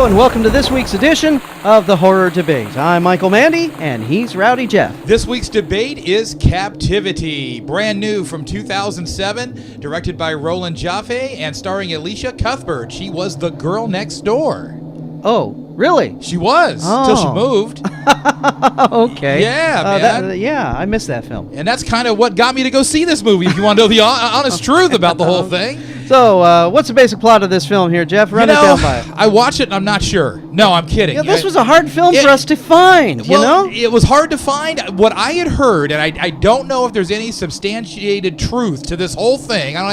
and welcome to this week's edition of the Horror Debate. I'm Michael Mandy, and he's Rowdy Jeff. This week's debate is Captivity, brand new from 2007, directed by Roland Jaffe and starring Alicia Cuthbert. She was the girl next door. Oh, really? She was, till she moved. Okay. Yeah, man. I missed that film. And that's kind of what got me to go see this movie, if you want to know the honest truth about the whole thing. So, what's the basic plot of this film here, Jeff? Run it down by it. I watched it and I'm not sure. No, I'm kidding. Yeah, this was a hard film for us to find, you know? It was hard to find. What I had heard, and I don't know if there's any substantiated truth to this whole thing. I don't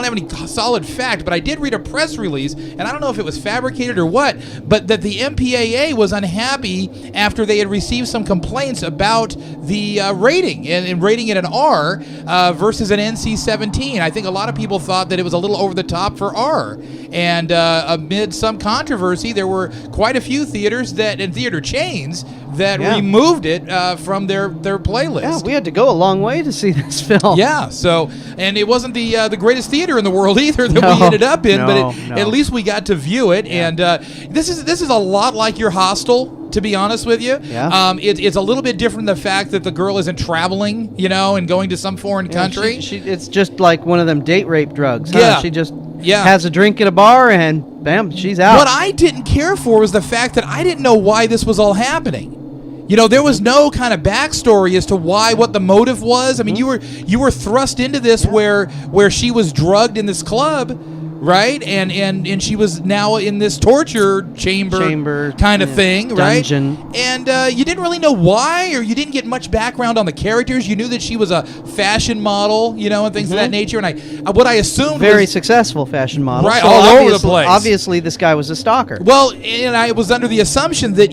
have any solid fact, but I did read a press release, and I don't know if it was fabricated or what, but that the MPAA was unhappy after they had received some complaints about the rating, and rating it an R versus an NC-17. I think a lot of people thought that it was a little over the top for R, and amid some controversy, there were quite a few theaters and theater chains that removed it from their playlist. Yeah, we had to go a long way to see this film. Yeah, so, and it wasn't the greatest theater in the world either that we ended up in, but at least we got to view it. Yeah. And this is a lot like your Hostel, to be honest with you. Yeah. It's a little bit different, the fact that the girl isn't traveling, and going to some foreign country. It's just like one of them date rape drugs. Huh? Yeah. She just has a drink at a bar and bam, she's out. What I didn't care for was the fact that I didn't know why this was all happening. There was no kind of backstory as to what the motive was. I mean, you were thrust into this where she was drugged in this club, right? And she was now in this torture chamber kind of thing, dungeon. Right? And you didn't really know why, or you didn't get much background on the characters. You knew that she was a fashion model, and things of that nature. And what I assumed very successful fashion model, right, so all over the place. Obviously, this guy was a stalker. Well, and I was under the assumption that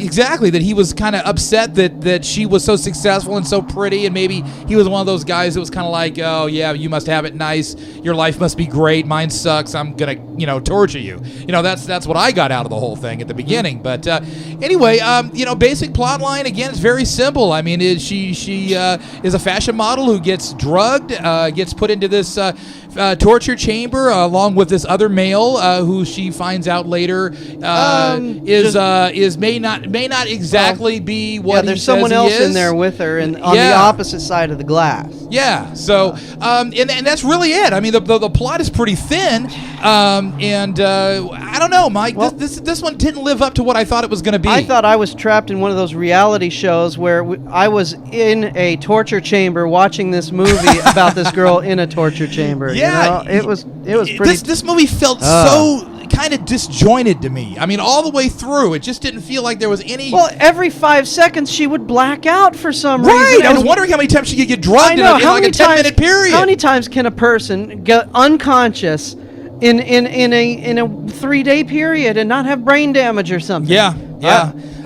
exactly that he was kind of upset that she was so successful and so pretty, and maybe he was one of those guys that was kind of like, oh yeah, you must have it nice, your life must be great. Mine sucks. I'm gonna, torture you. That's what I got out of the whole thing at the beginning. But anyway, basic plot line again. It's very simple. I mean, she is a fashion model who gets drugged, gets put into this torture chamber along with this other male who she finds out later may not exactly be what there's he someone says else he is. in there with her, and on the opposite side of the glass. Yeah. So and that's really it. I mean, the plot is pretty thin, and I don't know, Mike. Well, this one didn't live up to what I thought it was going to be. I thought I was trapped in one of those reality shows where I was in a torture chamber watching this movie about this girl in a torture chamber. Yeah, it was pretty. This movie felt so kind of disjointed to me. I mean, all the way through, it just didn't feel like there was any. Well, every 5 seconds she would black out for some reason. Right, I was wondering how many times she could get drugged in like a 10-minute period. How many times can a person get unconscious in a 3-day period and not have brain damage or something? Yeah.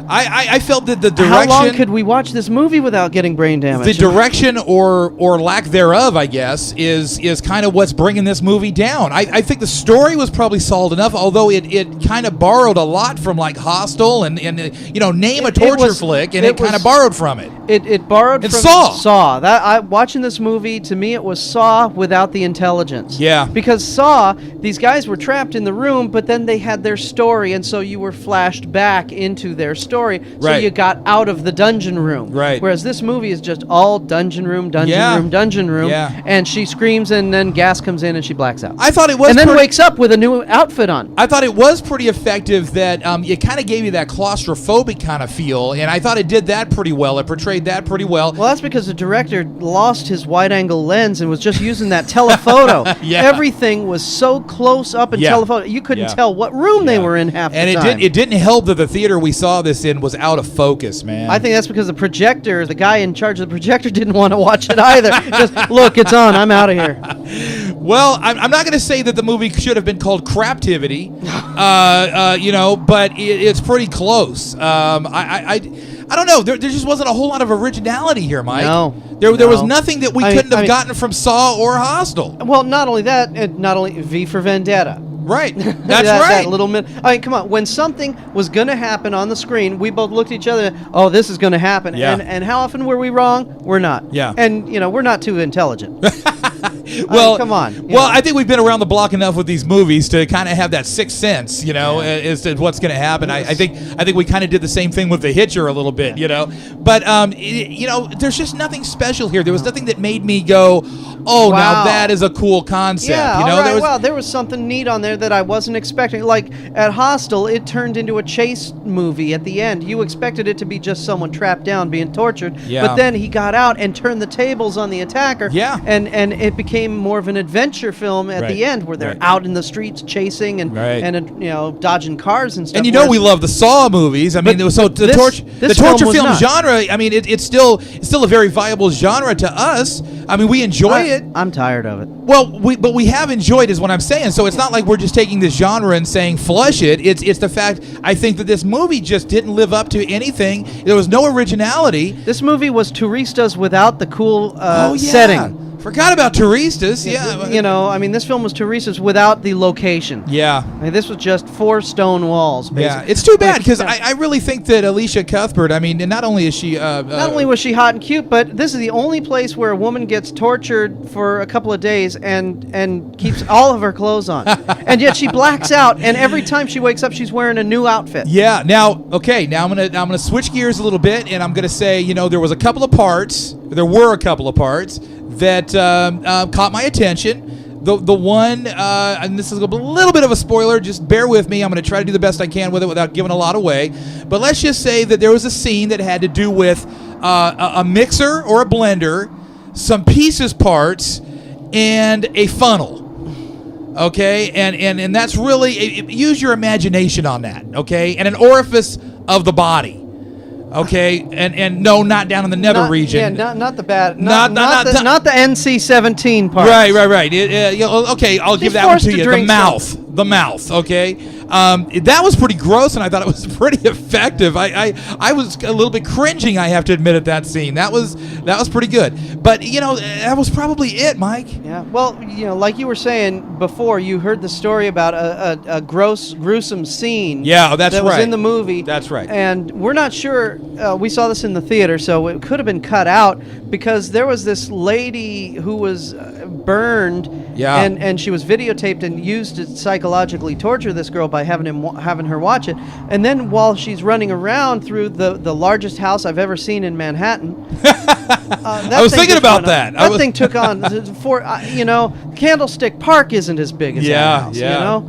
I felt that the direction... How long could we watch this movie without getting brain damage? The direction or lack thereof, I guess, is kind of what's bringing this movie down. I think the story was probably solid enough, although it kind of borrowed a lot from like Hostel and name a torture flick, and it kind of borrowed from it. It borrowed from Saw. Saw. Watching this movie, to me, it was Saw without the intelligence. Yeah. Because Saw, these guys were trapped in the room, but then they had their story, and so you were flashed back into their story. So you got out of the dungeon room. Right. Whereas this movie is just all dungeon room. Yeah. And she screams, and then gas comes in, and she blacks out. I thought it was, and then wakes up with a new outfit on. I thought it was pretty effective. That it kind of gave you that claustrophobic kind of feel, and I thought it did that pretty well. It portrayed that pretty well. Well, that's because the director lost his wide-angle lens and was just using that telephoto. Everything was so close up in telephoto, you couldn't tell what room they were in half the time. And it didn't help that the theater we saw this in was out of focus, man. I think that's because the guy in charge of the projector didn't want to watch it either. Just, look, it's on, I'm out of here. Well, I'm not going to say that the movie should have been called Craptivity, but it's pretty close. I don't know. There just wasn't a whole lot of originality here, Mike. No. There was nothing that we couldn't have gotten from Saw or Hostel. Well, not only that, not only V for Vendetta. Right. That's That right. little come on. When something was going to happen on the screen, we both looked at each other, oh, this is going to happen. Yeah. And how often were we wrong? We're not. Yeah. And, we're not too intelligent. Well, come on. Well, I think we've been around the block enough with these movies to kind of have that sixth sense, as to what's going to happen. I think we kind of did the same thing with The Hitcher a little bit, But there's just nothing special here. There was nothing that made me go, oh, wow. Now that is a cool concept. Yeah, all right. There was something neat on there that I wasn't expecting. Like at Hostel, it turned into a chase movie at the end. You expected it to be just someone trapped down being tortured, but then he got out and turned the tables on the attacker. Yeah, and it became more of an adventure film at the end, where they're out in the streets chasing and dodging cars and stuff. And we love the Saw movies. I mean, the torture film genre. I mean, it's still a very viable genre to us. I mean, we enjoy it. I'm tired of it. Well, but we have enjoyed, is what I'm saying. So it's not like we're just taking this genre and saying flush it. It's the fact, I think, that this movie just didn't live up to anything. There was no originality. This movie was Turistas without the cool setting. Forgot about Turistas. Yeah. This film was Turistas without the location. Yeah. This was just 4 stone walls, basically. Yeah, it's too bad, because I really think that Alicia Cuthbert, and not only is she... not only was she hot and cute, but this is the only place where a woman gets tortured for a couple of days and keeps all of her clothes on. And yet she blacks out, and every time she wakes up, she's wearing a new outfit. Yeah. Now I'm gonna switch gears a little bit, and I'm gonna say, there were a couple of parts that caught my attention. The one, and this is a little bit of a spoiler, just bear with me. I'm going to try to do the best I can with it without giving a lot away. But let's just say that there was a scene that had to do with a mixer or a blender, some pieces parts, and a funnel. Okay? And that's really, use your imagination on that. Okay? And an orifice of the body. Okay, and no, not down in the nether region. Yeah, not the bad, not the NC-17 part. Right. Okay, I'll give that one to you. The mouth. Okay, that was pretty gross, and I thought it was pretty effective. I was a little bit cringing, I have to admit, at that scene. That was pretty good. But that was probably it, Mike. Yeah. Well, like you were saying before, you heard the story about a gruesome scene. Yeah, that was in the movie. That's right. And we're not sure. We saw this in the theater, so it could have been cut out, because there was this lady who was burned. Yeah. And she was videotaped and used to psychologically torture this girl by having her watch it. And then while she's running around through the largest house I've ever seen in Manhattan, I was thinking about that. That thing took on Candlestick Park isn't as big as that house,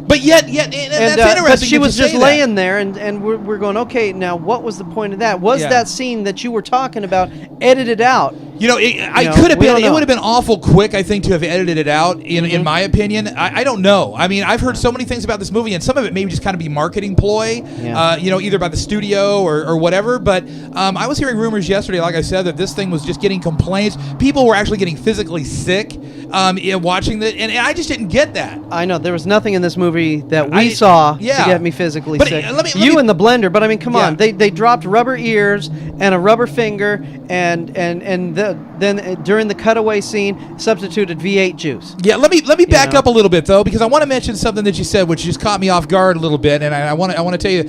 But yet, and that's interesting. But she was just laying there, and we're going, okay, now what was the point of that? Was that scene that you were talking about edited out? It could have been. It would have been awful quick, I think, to have edited it out. In my opinion, I don't know. I mean, I've heard so many things about this movie, and some of it maybe just kind of be marketing ploy. Yeah. Either by the studio or whatever. But I was hearing rumors yesterday, like I said, that this thing was just getting complaints. People were actually getting physically sick watching it, and I just didn't get that. I know there was nothing in this movie that we saw to get me physically sick. You and the blender, but I mean, come on. They dropped rubber ears and a rubber finger, and then during the cutaway scene, substituted V8 juice. Yeah, let me back up a little bit though, because I want to mention something that you said, which just caught me off guard a little bit, and I want to tell you,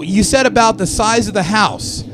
you said about the size of the house.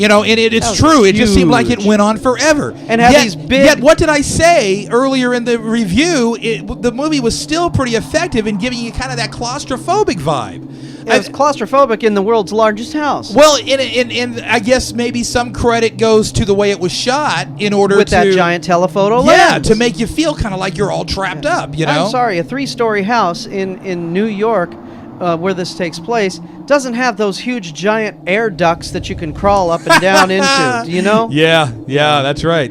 And it's true. It just seemed like it went on forever. And had these big... Yet, what did I say earlier in the review? The movie was still pretty effective in giving you kind of that claustrophobic vibe. It was claustrophobic in the world's largest house. Well, and I guess maybe some credit goes to the way it was shot in order with that giant telephoto lens. Yeah, to make you feel kind of like you're all trapped up, I'm sorry, a 3-story house in New York, where this takes place, doesn't have those huge giant air ducts that you can crawl up and down into, Yeah, that's right.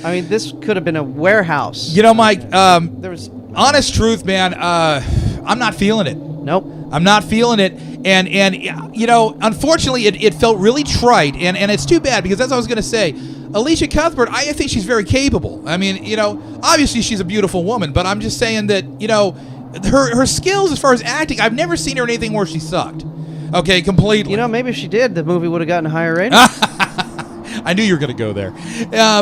I mean, this could have been a warehouse. Mike, there was honest truth, man, I'm not feeling it. Nope. I'm not feeling it, and unfortunately, it felt really trite, and it's too bad, because as I was going to say, Alicia Cuthbert, I think she's very capable. I mean, obviously she's a beautiful woman, but I'm just saying that, her skills as far as acting, I've never seen her in anything where she sucked. Okay, completely. Maybe if she did, the movie would have gotten a higher rating. I knew you were going to go there.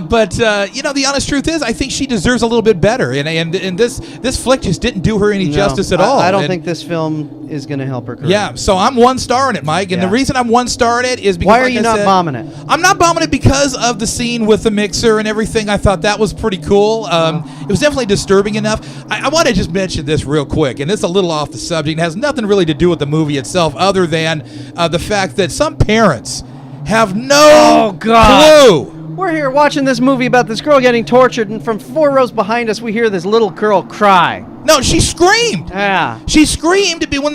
But the honest truth is, I think she deserves a little bit better. And this flick just didn't do her any justice at all. I don't think this film is going to help her career. Yeah, so I'm 1 star in it, Mike. And the reason I'm 1 star in it is because, why are you not bombing it? I'm not bombing it because of the scene with the mixer and everything. I thought that was pretty cool. It was definitely disturbing enough. I want to just mention this real quick, and it's a little off the subject. It has nothing really to do with the movie itself other than the fact that some parents have no clue. We're here watching this movie about this girl getting tortured, and from 4 rows behind us, we hear this little girl cry. No, she screamed. Yeah. She screamed when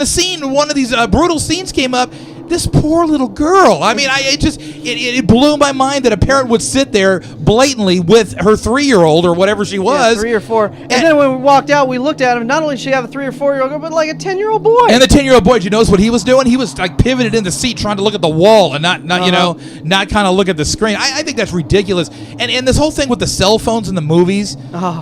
one of these brutal scenes came up. This poor little girl. I mean, it blew my mind that a parent would sit there blatantly with her 3-year-old or whatever she was. 3 or 4. And then when we walked out, we looked at him. Not only did she have a 3 or 4-year-old girl, but like a 10-year-old boy. And the 10-year-old boy, did you notice what he was doing? He was like pivoted in the seat trying to look at the wall and not kind of look at the screen. I think that's ridiculous. And this whole thing with the cell phones in the movies,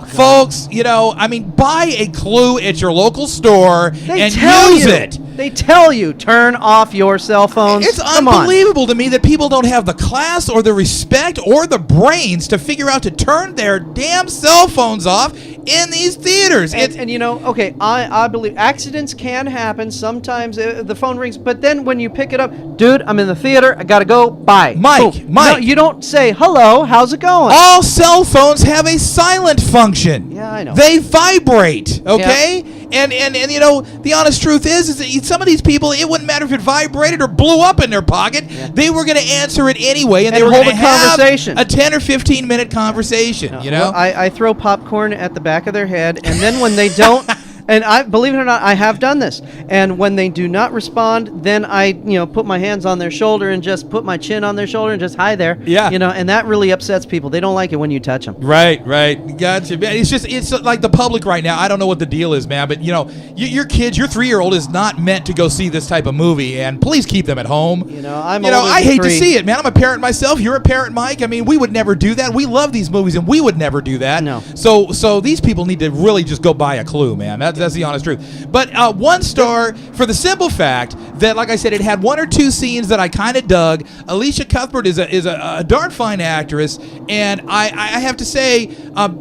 folks, buy a Clue at your local store and use it. They tell you, turn off your cell phones. It's unbelievable to me that people don't have the class or the respect or the brains to figure out to turn their damn cell phones off in these theaters. I believe accidents can happen. Sometimes the phone rings, but then when you pick it up, dude, I'm in the theater. I gotta go. Bye. Mike. No, you don't say, hello, how's it going? All cell phones have a silent function. Yeah, I know. They vibrate, okay? Yeah. And the honest truth is that some of these people, it wouldn't matter if it vibrated or blew up in their pocket. Yeah. They were going to answer it anyway, and they were going to have a 10 or 15 minute conversation. Well, I throw popcorn at the back of their head, and then when they don't, and I believe it or not, I have done this. And when they do not respond, then I put my hands on their shoulder and just put my chin on their shoulder and just hi there. Yeah. And that really upsets people. They don't like it when you touch them. Right. Gotcha. It's like the public right now. I don't know what the deal is, man. But your kids, your 3-year-old is not meant to go see this type of movie. And please keep them at home. I hate to see it, man. I'm a parent myself. You're a parent, Mike. I mean, we would never do that. We love these movies, and we would never do that. No. So these people need to really just go buy a Clue, man. That's the honest truth. But 1 star for the simple fact that, like I said, it had 1 or 2 scenes that I kind of dug. Alicia Cuthbert is a darn fine actress, and I have to say,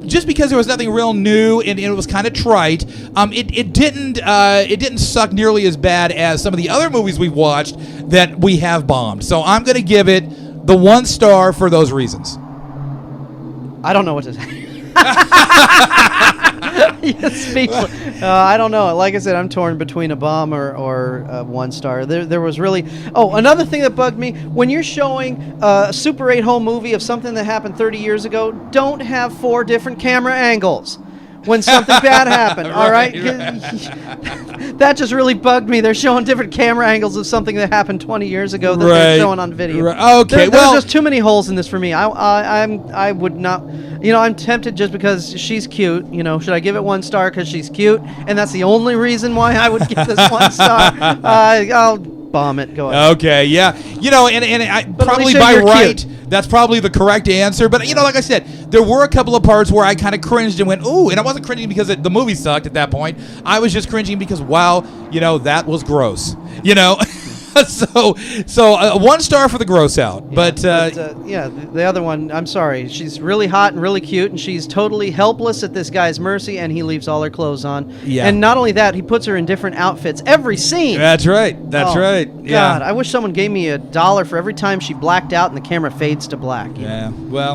just because there was nothing real new and it was kind of trite, it didn't suck nearly as bad as some of the other movies we've watched that we have bombed. So I'm going to give it the 1 star for those reasons. I don't know what to say. Speechless. I don't know. Like I said, I'm torn between a bomb or 1 star. There was really... Oh, another thing that bugged me, when you're showing a Super 8 home movie of something that happened 30 years ago, don't have 4 different camera angles when something bad happened, all right? That just really bugged me. They're showing different camera angles of something that happened 20 years ago that they're showing on video. Right. Okay, there's just too many holes in this for me. I would not... I'm tempted just because she's cute. Should I give it 1 star because she's cute? And that's the only reason why I would give this 1 star. I'll bomb it. Go ahead. Okay, yeah. And probably by right, cute. That's probably the correct answer. But, like I said, there were a couple of parts where I kind of cringed and went, ooh. And I wasn't cringing because the movie sucked at that point. I was just cringing because, wow, that was gross. So 1 star for the gross out. Yeah, the other one, I'm sorry. She's really hot and really cute, and she's totally helpless at this guy's mercy, and he leaves all her clothes on. Yeah. And not only that, he puts her in different outfits every scene. That's right. Yeah. God, I wish someone gave me $1 for every time she blacked out and the camera fades to black. Yeah, well.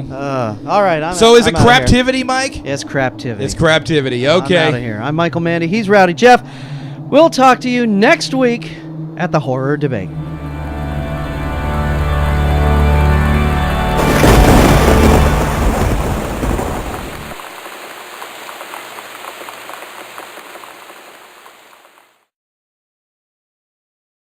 All right. Is it Craptivity, Mike? Yeah, it's Craptivity. It's Craptivity. Okay. I'm out of here. I'm Michael Mandy. He's Rowdy Jeff. We'll talk to you next week at the Horror Debate.